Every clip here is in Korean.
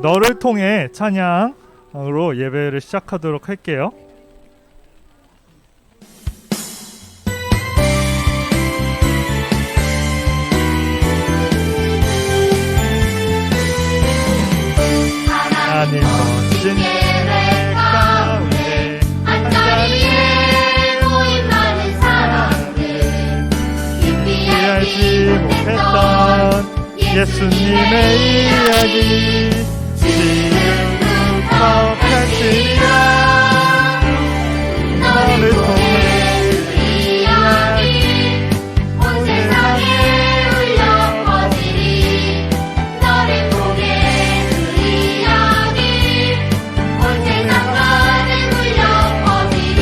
너를 통해 찬양으로 예배를 시작하도록 할게요. 하나님 멋진 예배 가운데 한자리에 모인 많은 사람들 깊이 알지 못했던 예수님의 이야기 지금부터 펼치리라. 너를 통해 그 이야기 온 세상에 울려 퍼지리. 너를 통해 그 이야기 온 세상에 울려 퍼지리.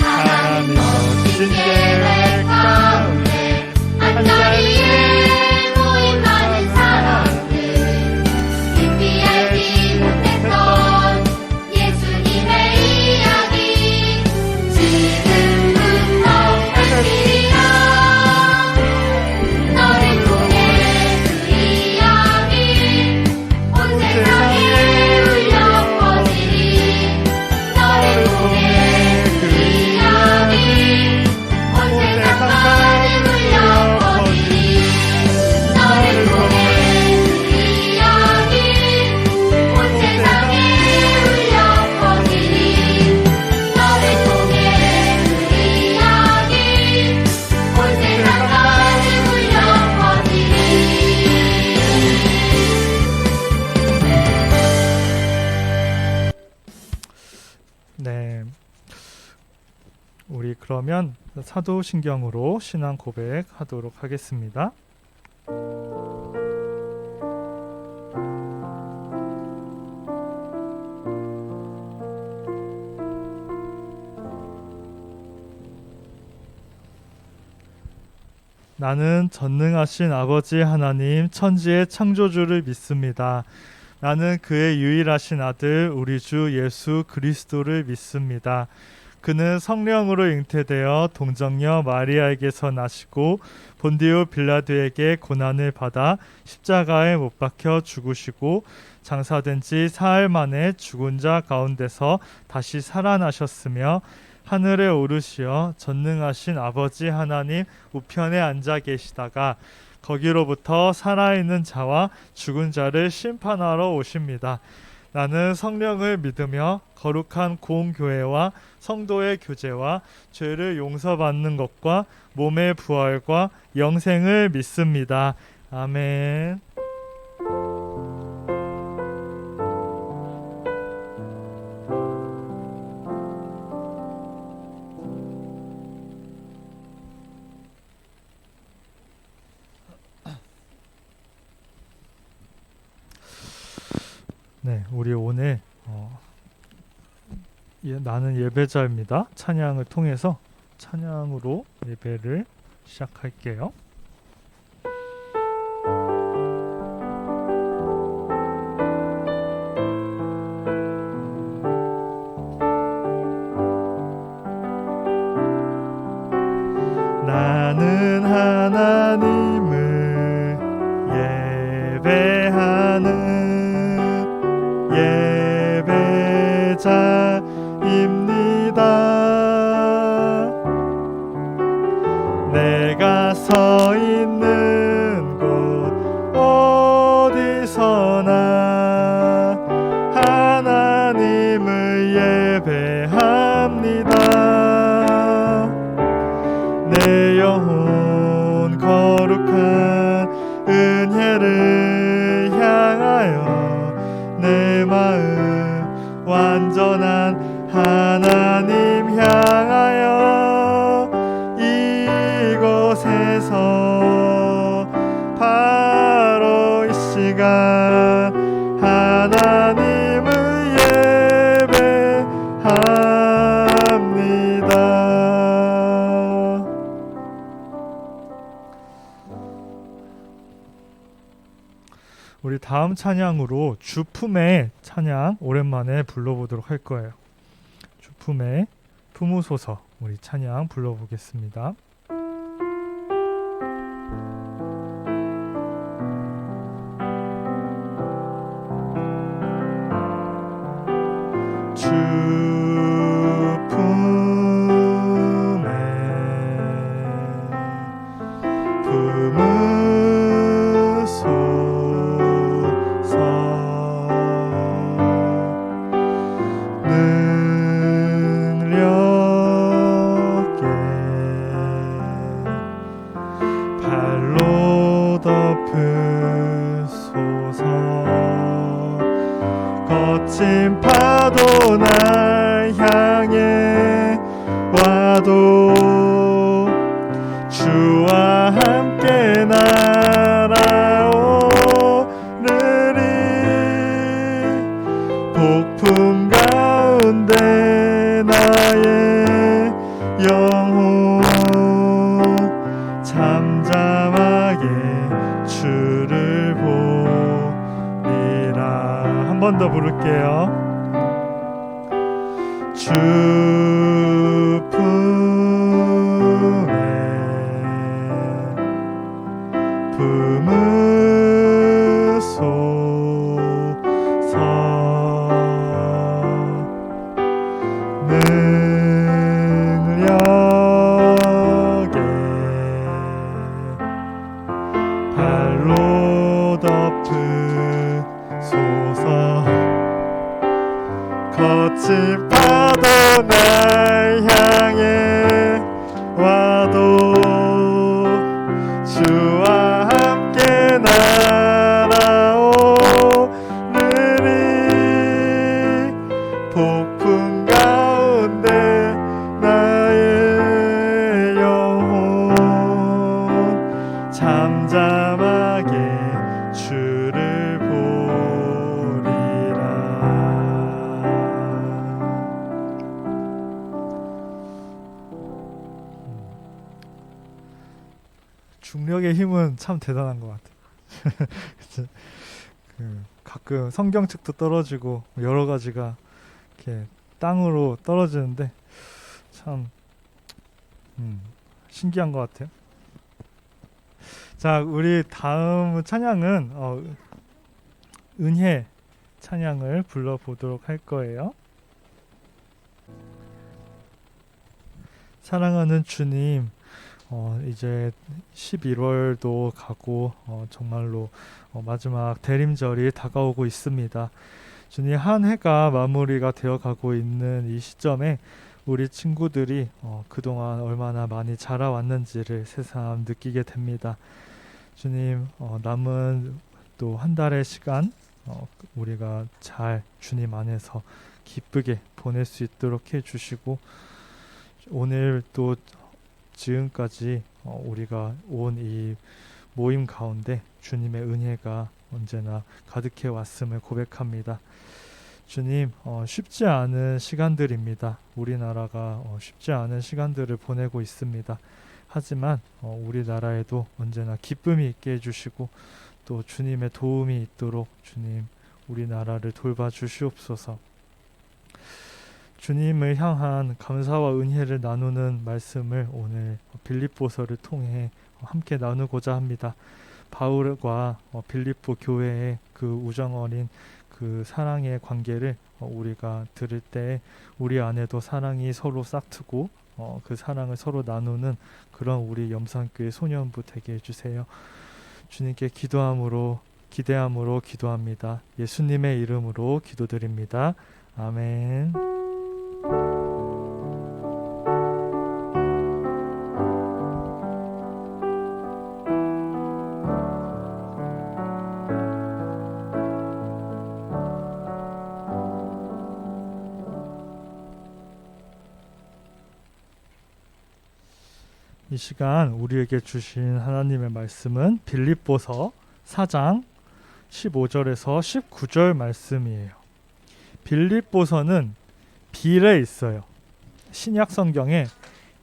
하나님 멋진 계획 가운데 한자리에 모인 많은 사람들 깊이 알지 못했던 예수님의 이야기 지금부터 펼치리라. 너를 통해 그 이야기 온 세상에 울려 퍼지리. 너를 통해 그 이야기 온 세상에 울려 퍼지리. 너를 통해 그 이야기 온 세상에 울려 퍼지리. 너를 통해 그 이야기 온 세상에 울려 퍼지리. 네, 우리 그러면 사도신경으로 신앙 고백하도록 하겠습니다. 나는 전능하신 아버지 하나님 천지의 창조주를 믿습니다. 나는 그의 유일하신 아들 우리 주 예수 그리스도를 믿습니다. 그는 성령으로 잉태되어 동정녀 마리아에게서 나시고 본디오 빌라도에게 고난을 받아 십자가에 못 박혀 죽으시고 장사된 지 사흘 만에 죽은 자 가운데서 다시 살아나셨으며 하늘에 오르시어 전능하신 아버지 하나님 우편에 앉아 계시다가 거기로부터 살아있는 자와 죽은 자를 심판하러 오십니다. 나는 성령을 믿으며 거룩한 공교회와 성도의 교제와 죄를 용서받는 것과 몸의 부활과 영생을 믿습니다. 아멘. 네, 우리 오늘 나는 예배자입니다. 찬양을 통해서 찬양으로 예배를 시작할게요. 나는 하나님을 예배하는 예배자입니다. 내가 서 있는 곳 어디서나 하나님을 예배합니다. 내 영혼 거룩한 은혜를 향하여 내 마음 완전한 하나님 향하여 이곳에서 바로 이 시간 하나님을 예배합니다. 우리 다음 찬양으로 주품의 찬양 오랜만에 불러보도록 할 거예요. 주품 품에 품으소서 우리 찬양 불러보겠습니다. 주 품에 품으소서 능력에 발로 덮으소서 거친 파도 날 향해 와도 주와 함께 날아오르리 폭풍 가운데 나의 영혼 잠잠하게 주를 보리라. 한 번 더 부를게요. 주 품에 품으소서 능력에 발로 덮으소서 거친 파도 날 향해 와도 주와 함께 날아오르리 폭풍 가운데 나의 영혼 잠잠하게 주를 보리라. 중력의 힘은 참 대단한 것 같아요. 가끔 성경책도 떨어지고 여러 가지가 이렇게 땅으로 떨어지는데 참 신기한 것 같아요. 자, 우리 다음 찬양은 은혜 찬양을 불러보도록 할 거예요. 사랑하는 주님, 이제 11월도 가고 정말로 마지막 대림절이 다가오고 있습니다. 주님, 한 해가 마무리가 되어가고 있는 이 시점에 우리 친구들이 그동안 얼마나 많이 자라왔는지를 새삼 느끼게 됩니다. 주님, 남은 또 한 달의 시간 우리가 잘 주님 안에서 기쁘게 보낼 수 있도록 해주시고, 오늘 또 지금까지 우리가 온 이 모임 가운데 주님의 은혜가 언제나 가득해 왔음을 고백합니다. 주님, 쉽지 않은 시간들입니다. 우리나라가 쉽지 않은 시간들을 보내고 있습니다. 하지만 우리나라에도 언제나 기쁨이 있게 해주시고 또 주님의 도움이 있도록 주님 우리나라를 돌봐 주시옵소서. 주님을 향한 감사와 은혜를 나누는 말씀을 오늘 빌립보서를 통해 함께 나누고자 합니다. 바울과 빌립보 교회의 그 우정 어린 그 사랑의 관계를 우리가 들을 때 우리 안에도 사랑이 서로 싹트고 그 사랑을 서로 나누는 그런 우리 염산교회 소년부 되게 해주세요. 주님께 기도함으로 기대함으로 기도합니다. 예수님의 이름으로 기도드립니다. 아멘. 이 시간 우리에게 주신 하나님의 말씀은 빌립보서 4장 15절에서 19절 말씀이에요. 빌립보서는 빌에 있어요. 신약 성경에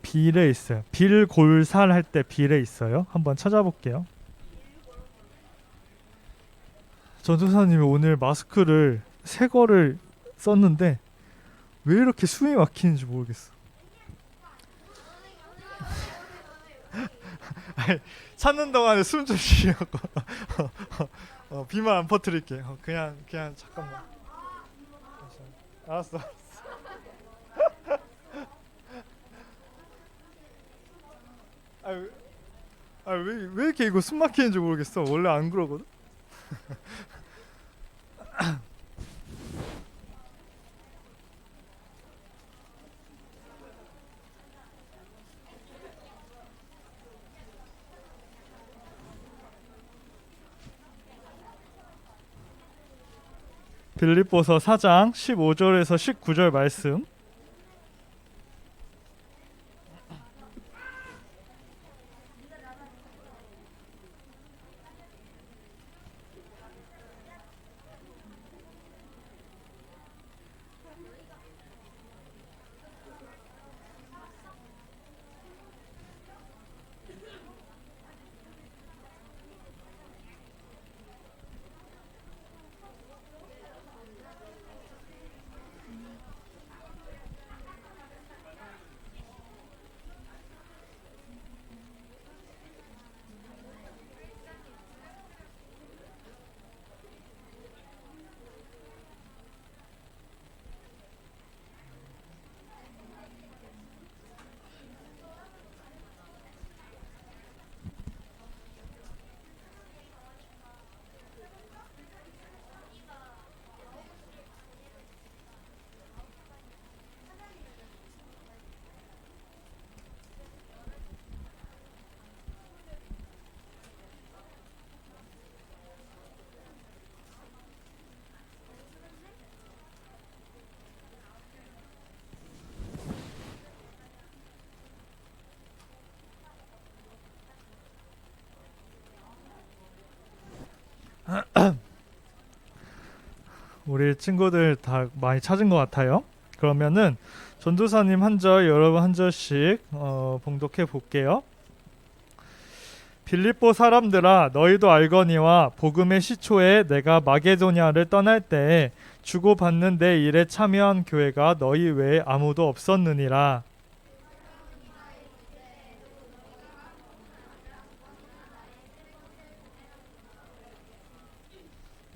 빌에 있어요. 빌골살 할 때 빌에 있어요. 한번 찾아볼게요. 전도사님이 오늘 마스크를 새 거를 썼는데 왜 이렇게 숨이 막히는지 모르겠어. 아니, 찾는 동안에 숨 좀 쉬려고. 비만 안 퍼뜨릴게. 그냥 잠깐만. 알았어. 왜 이렇게 이거 숨 막히는지 모르겠어. 원래 안 그러거든. 빌립보서 4장 15절에서 19절 말씀. 우리 친구들 다 많이 찾은 것 같아요. 그러면은 전도사님 한 절, 여러분 한 절씩 봉독해 볼게요. 빌립보 사람들아, 너희도 알거니와 복음의 시초에 내가 마게도냐를 떠날 때에 주고받는 내 일에 참여한 교회가 너희 외에 아무도 없었느니라.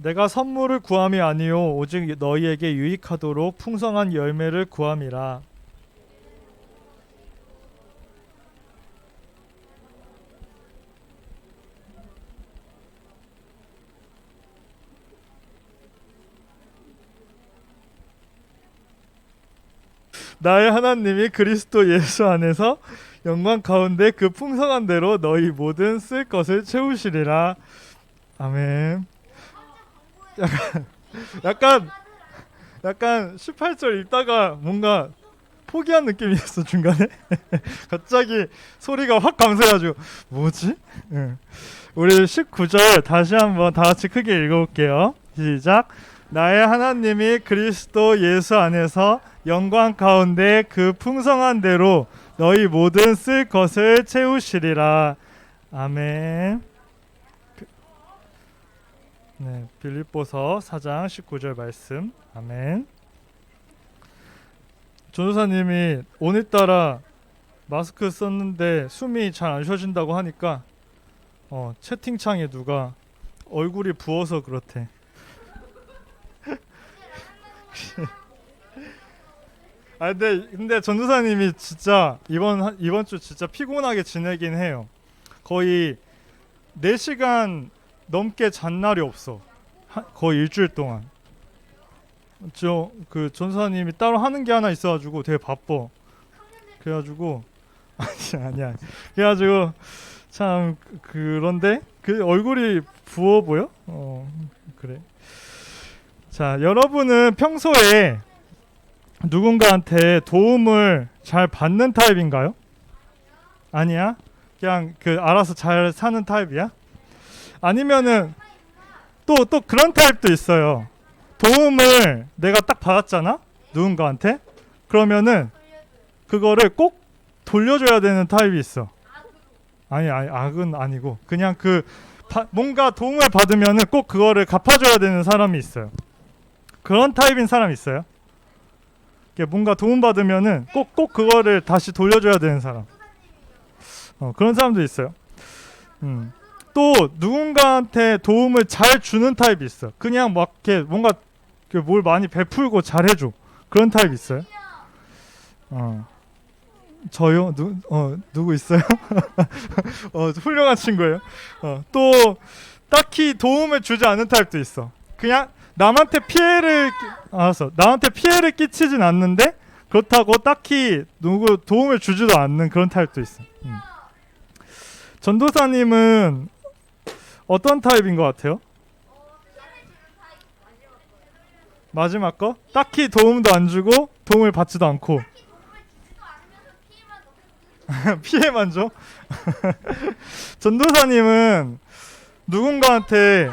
내가 선물을 구함이 아니요 오직 너희에게 유익하도록 풍성한 열매를 구함이라. 나의 하나님이 그리스도 예수 안에서 영광 가운데 그 풍성한 대로 너희 모든 쓸 것을 채우시리라. 아멘. 약간 18절 읽다가 뭔가 포기한 느낌이었어 중간에. 갑자기 소리가 확 감소해가지고 뭐지? 우리 19절 다시 한번 다 같이 크게 읽어볼게요. 시작. 나의 하나님이 그리스도 예수 안에서 영광 가운데 그 풍성한 대로 너희 모든 쓸 것을 채우시리라. 아멘. 네, 빌립보서 4장 19절 말씀. 아멘. 전도사님이 오늘따라 마스크 썼는데 숨이 잘 안 쉬어진다고 하니까 채팅창에 누가 얼굴이 부어서 그렇대. 근데 전도사님이 진짜 이번 주 진짜 피곤하게 지내긴 해요. 거의 4시간 넘게 잔 날이 없어. 거의 일주일 동안. 그 전사님이 따로 하는 게 하나 있어가지고 되게 바빠. 그래가지고 아니야. 그래가지고 참 그런데 그 얼굴이 부어 보여? 그래. 자, 여러분은 평소에 누군가한테 도움을 잘 받는 타입인가요? 아니야? 그냥 알아서 잘 사는 타입이야? 아니면은 또 그런 타입도 있어요. 도움을 내가 딱 받았잖아? 누군가한테? 그러면은 그거를 꼭 돌려줘야 되는 타입이 있어. 아니 악은 아니고 그냥 뭔가 도움을 받으면은 꼭 그거를 갚아줘야 되는 사람이 있어요. 그런 타입인 사람 있어요? 뭔가 도움 받으면은 꼭 그거를 다시 돌려줘야 되는 사람. 그런 사람도 있어요. 또 누군가한테 도움을 잘 주는 타입이 있어. 그냥 막 이렇게 뭔가 뭘 많이 베풀고 잘해줘. 그런 타입이 있어요. 저요? 누구 있어요? 훌륭한 친구예요. 또 딱히 도움을 주지 않는 타입도 있어. 그냥 남한테 피해를 끼치진 않는데 그렇다고 딱히 누구 도움을 주지도 않는 그런 타입도 있어. 전도사님은 어떤 타입인 것 같아요? 마지막 거? 딱히 도움도 안 주고 도움을 받지도 않고 피해만 줘? 전도사님은 누군가한테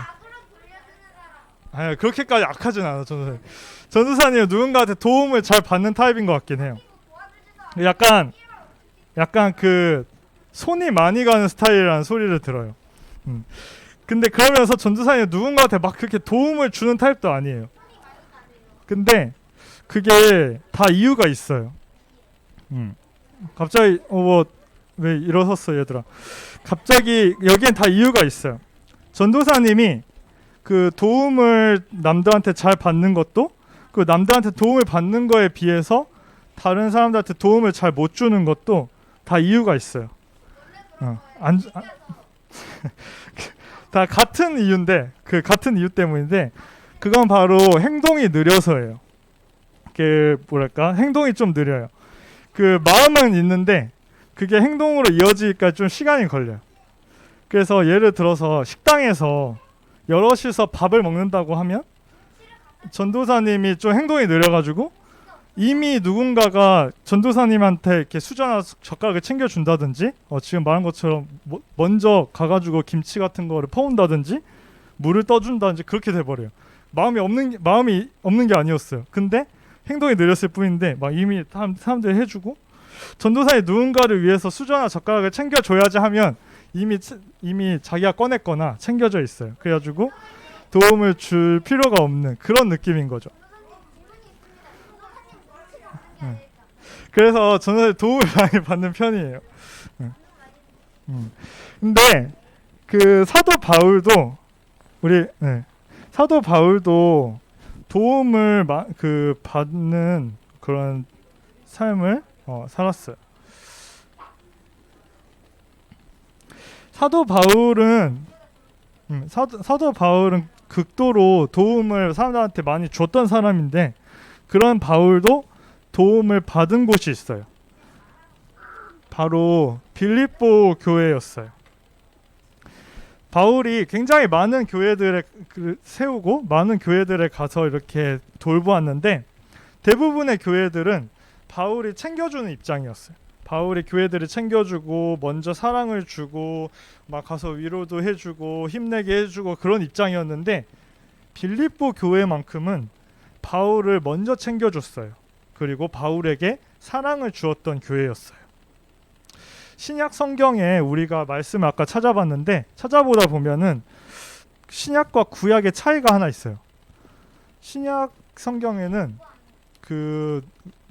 그렇게까지 악하진 않아. 전도사님은 누군가한테 도움을 잘 받는 타입인 것 같긴 해요. 약간 그 손이 많이 가는 스타일이라는 소리를 들어요. 근데 그러면서 전도사님은 누군가한테 막 그렇게 도움을 주는 타입도 아니에요. 근데 그게 다 이유가 있어요. 갑자기 왜 일어섰어 얘들아. 갑자기 여기엔 다 이유가 있어요. 전도사님이 그 도움을 남들한테 잘 받는 것도 그 남들한테 도움을 받는 거에 비해서 다른 사람들한테 도움을 잘 못 주는 것도 다 이유가 있어요. 다 같은 이유인데 그 같은 이유 때문인데 그건 바로 행동이 느려서예요. 그 뭐랄까 행동이 좀 느려요. 그 마음은 있는데 그게 행동으로 이어지기까지 좀 시간이 걸려요. 그래서 예를 들어서 식당에서 여럿이서 밥을 먹는다고 하면 전도사님이 좀 행동이 느려가지고 이미 누군가가 전도사님한테 이렇게 수저나 젓가락을 챙겨준다든지 지금 말한 것처럼 먼저 가가지고 김치 같은 거를 퍼온다든지 물을 떠준다든지 그렇게 돼버려요. 마음이 없는 게 아니었어요. 근데 행동이 느렸을 뿐인데 막 이미 사람들이 해주고 전도사님 누군가를 위해서 수저나 젓가락을 챙겨줘야지 하면 이미 자기가 꺼냈거나 챙겨져 있어요. 그래가지고 도움을 줄 필요가 없는 그런 느낌인 거죠. 그래서 저는 도움을 많이 받는 편이에요. 근데 그 사도 바울도 도움을 받는 그런 삶을 살았어요. 사도 바울은 극도로 도움을 사람들한테 많이 줬던 사람인데 그런 바울도 도움을 받은 곳이 있어요. 바로 빌립보 교회였어요. 바울이 굉장히 많은 교회들에 세우고 많은 교회들에 가서 이렇게 돌보았는데 대부분의 교회들은 바울이 챙겨주는 입장이었어요. 바울이 교회들을 챙겨주고 먼저 사랑을 주고 막 가서 위로도 해주고 힘내게 해주고 그런 입장이었는데 빌립보 교회만큼은 바울을 먼저 챙겨줬어요. 그리고 바울에게 사랑을 주었던 교회였어요. 신약 성경에 우리가 말씀을 아까 찾아보다 보면은 신약과 구약의 차이가 하나 있어요. 신약 성경에는 그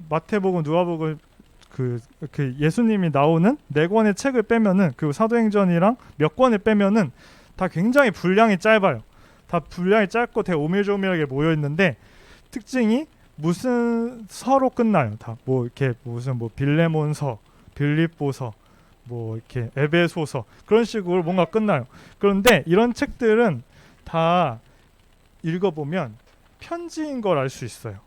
마태복음, 누가복음 그 예수님이 나오는 4권의 책을 빼면은 그 사도행전이랑 몇 권을 빼면은 다 굉장히 분량이 짧아요. 다 분량이 짧고 되게 오밀조밀하게 모여 있는데 특징이 무슨 서로 끝나요. 다 뭐 이렇게 무슨 뭐 빌레몬서, 빌립보서, 뭐 이렇게 에베소서 그런 식으로 뭔가 끝나요. 그런데 이런 책들은 다 읽어보면 편지인 걸 알 수 있어요.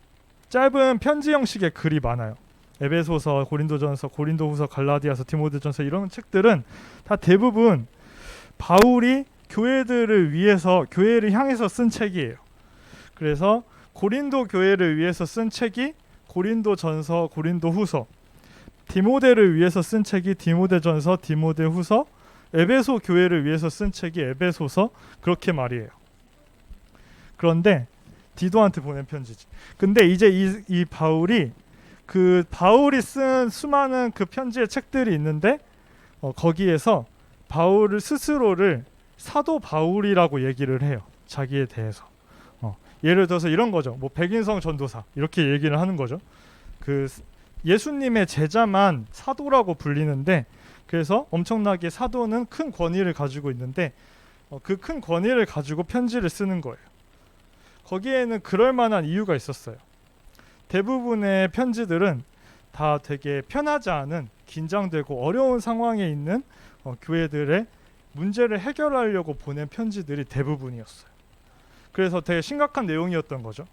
짧은 편지 형식의 글이 많아요. 에베소서, 고린도전서, 고린도후서, 갈라디아서, 디모데전서 이런 책들은 다 대부분 바울이 교회들을 위해서 교회를 향해서 쓴 책이에요. 그래서 고린도 교회를 위해서 쓴 책이 고린도전서, 고린도후서, 디모데를 위해서 쓴 책이 디모데전서, 디모데후서, 에베소 교회를 위해서 쓴 책이 에베소서 그렇게 말이에요. 그런데 디도한테 보낸 편지지. 근데 이제 이 바울이 쓴 수많은 그 편지의 책들이 있는데 거기에서 바울 스스로를 사도 바울이라고 얘기를 해요. 자기에 대해서. 예를 들어서 이런 거죠. 뭐 백인성 전도사 이렇게 얘기를 하는 거죠. 그 예수님의 제자만 사도라고 불리는데, 그래서 엄청나게 사도는 큰 권위를 가지고 있는데 그 큰 권위를 가지고 편지를 쓰는 거예요. 거기에는 그럴 만한 이유가 있었어요. 대부분의 편지들은 다 되게 편하지 않은, 긴장되고 어려운 상황에 있는 교회들의 문제를 해결하려고 보낸 편지들이 대부분이었어요. 그래서 되게 심각한 내용이었던 거죠.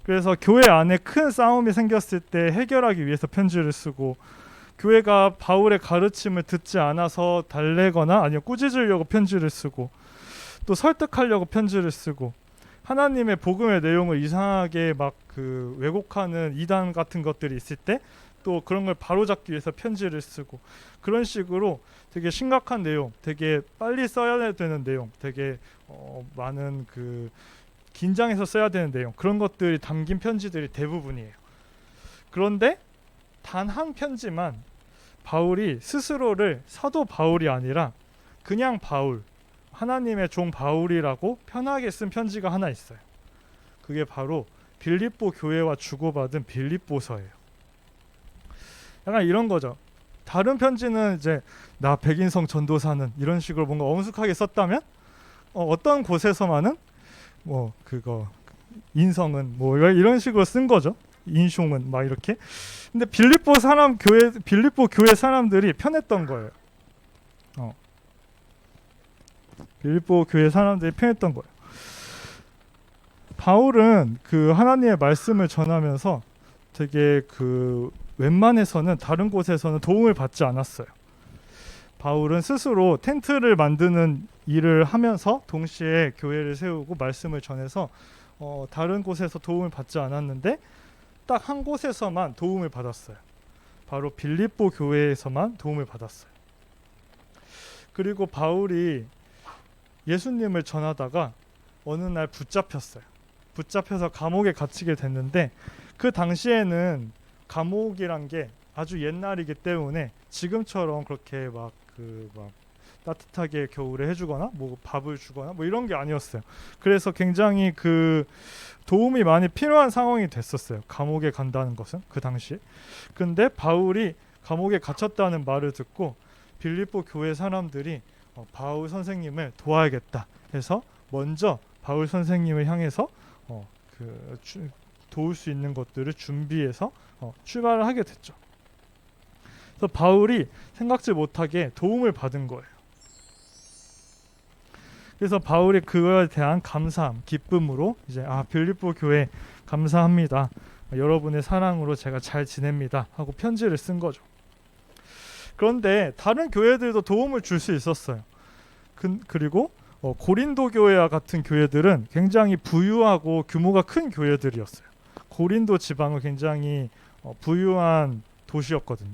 그래서 교회 안에 큰 싸움이 생겼을 때 해결하기 위해서 편지를 쓰고, 교회가 바울의 가르침을 듣지 않아서 달래거나 아니면 꾸짖으려고 편지를 쓰고, 또 설득하려고 편지를 쓰고, 하나님의 복음의 내용을 이상하게 막 그 왜곡하는 이단 같은 것들이 있을 때 또 그런 걸 바로잡기 위해서 편지를 쓰고, 그런 식으로 되게 심각한 내용, 되게 빨리 써야 되는 내용, 되게 많은 그 긴장해서 써야 되는 내용, 그런 것들이 담긴 편지들이 대부분이에요. 그런데 단 한 편지만 바울이 스스로를 사도 바울이 아니라 그냥 바울, 하나님의 종 바울이라고 편하게 쓴 편지가 하나 있어요. 그게 바로 빌립보 교회와 주고받은 빌립보서예요. 약간 이런 거죠. 다른 편지는 이제 나 백인성 전도사는 이런 식으로 뭔가 엄숙하게 썼다면 어떤 곳에서만은 뭐 그거 인성은 뭐 이런 식으로 쓴 거죠. 인숑은 막 이렇게. 근데 빌립보 교회 사람들이 편했던 거예요. 빌립보 교회 사람들이 편했던 거예요. 바울은 그 하나님의 말씀을 전하면서 되게 그 웬만해서는 다른 곳에서는 도움을 받지 않았어요. 바울은 스스로 텐트를 만드는 일을 하면서 동시에 교회를 세우고 말씀을 전해서 다른 곳에서 도움을 받지 않았는데 딱 한 곳에서만 도움을 받았어요. 바로 빌립보 교회에서만 도움을 받았어요. 그리고 바울이 예수님을 전하다가 어느 날 붙잡혀서 감옥에 갇히게 됐는데, 그 당시에는 감옥이란 게 아주 옛날이기 때문에 지금처럼 그렇게 막 따뜻하게 겨울에 해주거나 뭐 밥을 주거나 뭐 이런 게 아니었어요. 그래서 굉장히 그 도움이 많이 필요한 상황이 됐었어요. 감옥에 간다는 것은 그 당시에. 근데 바울이 감옥에 갇혔다는 말을 듣고 빌립보 교회 사람들이 바울 선생님을 도와야겠다 해서 먼저 바울 선생님을 향해서 도울 수 있는 것들을 준비해서 출발을 하게 됐죠. 그래서 바울이 생각지 못하게 도움을 받은 거예요. 그래서 바울이 그거에 대한 감사함, 기쁨으로 이제 빌립보 교회 감사합니다. 여러분의 사랑으로 제가 잘 지냅니다 하고 편지를 쓴 거죠. 그런데 다른 교회들도 도움을 줄 수 있었어요. 그리고 고린도 교회와 같은 교회들은 굉장히 부유하고 규모가 큰 교회들이었어요. 고린도 지방은 굉장히 부유한 도시였거든요.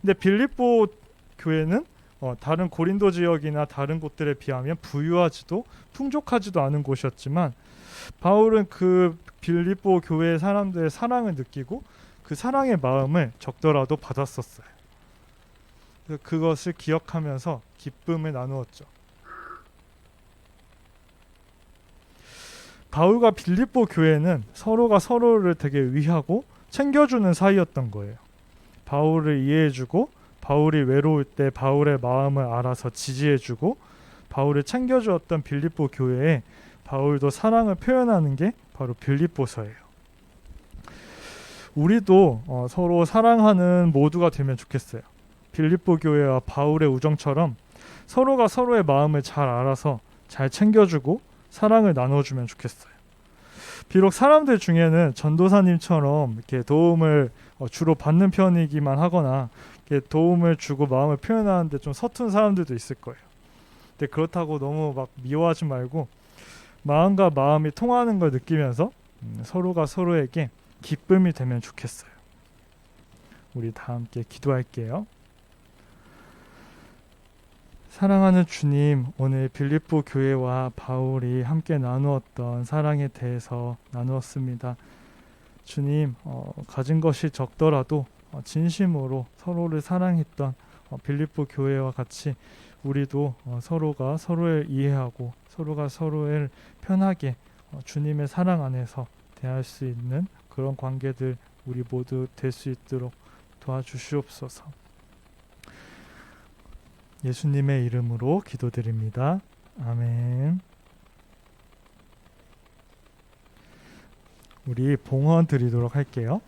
근데 빌립보 교회는 다른 고린도 지역이나 다른 곳들에 비하면 부유하지도 풍족하지도 않은 곳이었지만, 바울은 그 빌립보 교회 사람들의 사랑을 느끼고 그 사랑의 마음을 적더라도 받았었어요. 그것을 기억하면서 기쁨을 나누었죠. 바울과 빌립보 교회는 서로가 서로를 되게 위하고 챙겨주는 사이였던 거예요. 바울을 이해해주고, 바울이 외로울 때 바울의 마음을 알아서 지지해주고, 바울을 챙겨주었던 빌립보 교회에 바울도 사랑을 표현하는 게 바로 빌립보서예요. 우리도 서로 사랑하는 모두가 되면 좋겠어요. 빌립보 교회와 바울의 우정처럼 서로가 서로의 마음을 잘 알아서 잘 챙겨주고 사랑을 나눠주면 좋겠어요. 비록 사람들 중에는 전도사님처럼 이렇게 도움을 주로 받는 편이기만 하거나 이렇게 도움을 주고 마음을 표현하는데 좀 서툰 사람들도 있을 거예요. 근데 그렇다고 너무 막 미워하지 말고 마음과 마음이 통하는 걸 느끼면서 서로가 서로에게 기쁨이 되면 좋겠어요. 우리 다 함께 기도할게요. 사랑하는 주님, 오늘 빌립보 교회와 바울이 함께 나누었던 사랑에 대해서 나누었습니다. 주님, 가진 것이 적더라도 진심으로 서로를 사랑했던 빌립보 교회와 같이 우리도 서로가 서로를 이해하고 서로가 서로를 편하게 주님의 사랑 안에서 대할 수 있는 그런 관계들 우리 모두 될 수 있도록 도와주시옵소서. 예수님의 이름으로 기도드립니다. 아멘. 우리 봉헌 드리도록 할게요.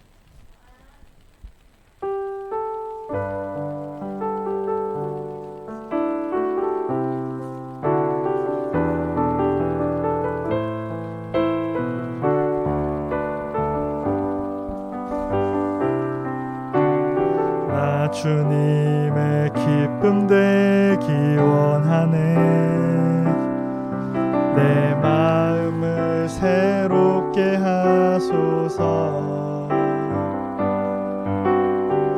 나 주님의 기쁨 되기 원하네. 내 마음을 새롭게 하소서.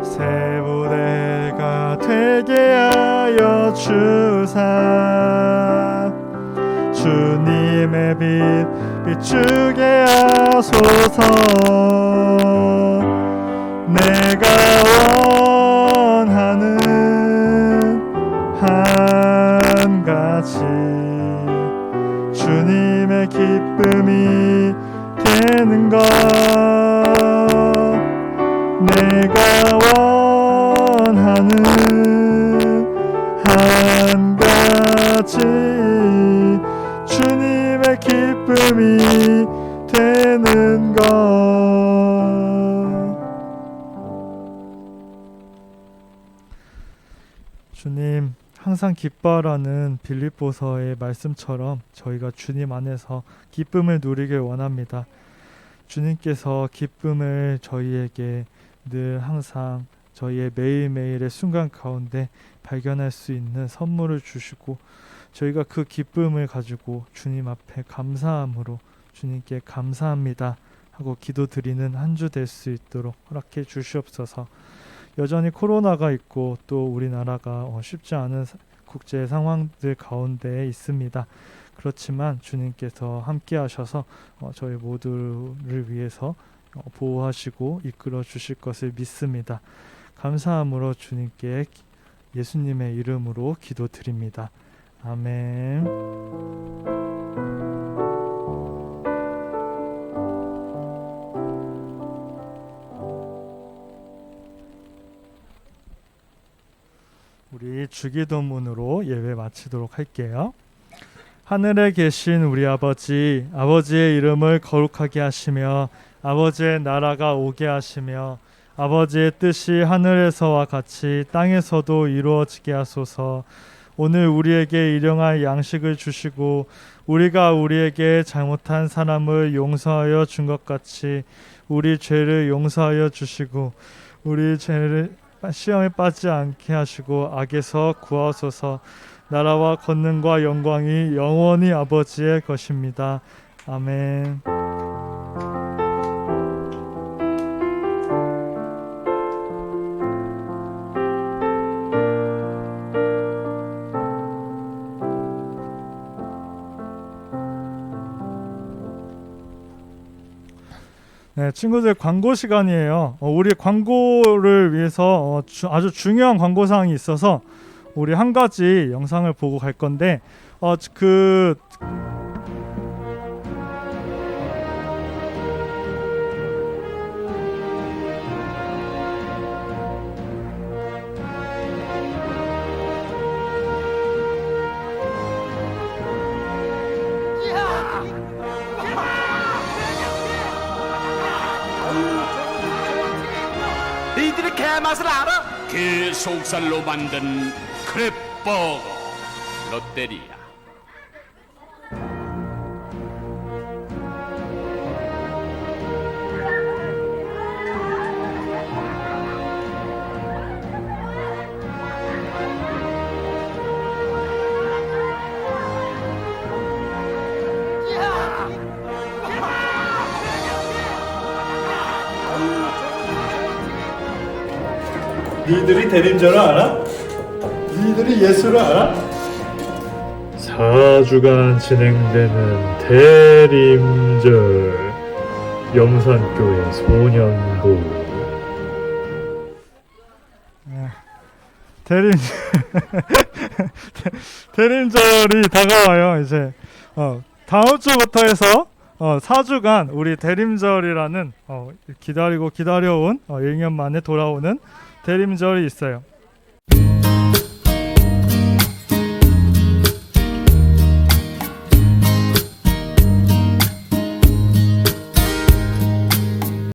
새 부대가 되게 하여 주사. 주님의 빛 비추게 하소서. 내가 원하는 한 가지 주님의 기쁨이 되는 것. 내가 원하는 한 가지 주님의 기쁨이 되는 것. 주님, 항상 기뻐하라는 빌립보서의 말씀처럼 저희가 주님 안에서 기쁨을 누리길 원합니다. 주님께서 기쁨을 저희에게 늘 항상 저희의 매일매일의 순간 가운데 발견할 수 있는 선물을 주시고, 저희가 그 기쁨을 가지고 주님 앞에 감사함으로 주님께 감사합니다 하고 기도드리는 한 주 될 수 있도록 허락해 주시옵소서. 여전히 코로나가 있고 또 우리나라가 쉽지 않은 국제 상황들 가운데 있습니다. 그렇지만 주님께서 함께 하셔서 저희 모두를 위해서 보호하시고 이끌어 주실 것을 믿습니다. 감사함으로 주님께 예수님의 이름으로 기도드립니다. 아멘. 우리 주기도문으로 예배 마치도록 할게요. 하늘에 계신 우리 아버지, 아버지의 이름을 거룩하게 하시며 아버지의 나라가 오게 하시며 아버지의 뜻이 하늘에서와 같이 땅에서도 이루어지게 하소서. 오늘 우리에게 일용할 양식을 주시고 우리가 우리에게 잘못한 사람을 용서하여 준 것 같이 우리 죄를 용서하여 주시고 우리 죄를 시험에 빠지지 않게 하시고 악에서 구하소서. 나라와 권능과 영광이 영원히 아버지의 것입니다. 아멘. 네, 친구들, 광고 시간이에요. 우리 광고를 위해서 아주 중요한 광고 사항이 있어서 우리 한 가지 영상을 보고 갈 건데 니들이 개맛을 알아? 게 속살로 만든 크랩버거 롯데리아. 니들이 대림절을 알아? 니들이 예수를 알아? 4주간 진행되는 대림절 염산교회 소년부. 대림절이 다가와요. 이제 다음 주부터 해서 4주간 우리 대림절이라는 기다리고 기다려온 1년 만에 돌아오는 대림절이 있어요.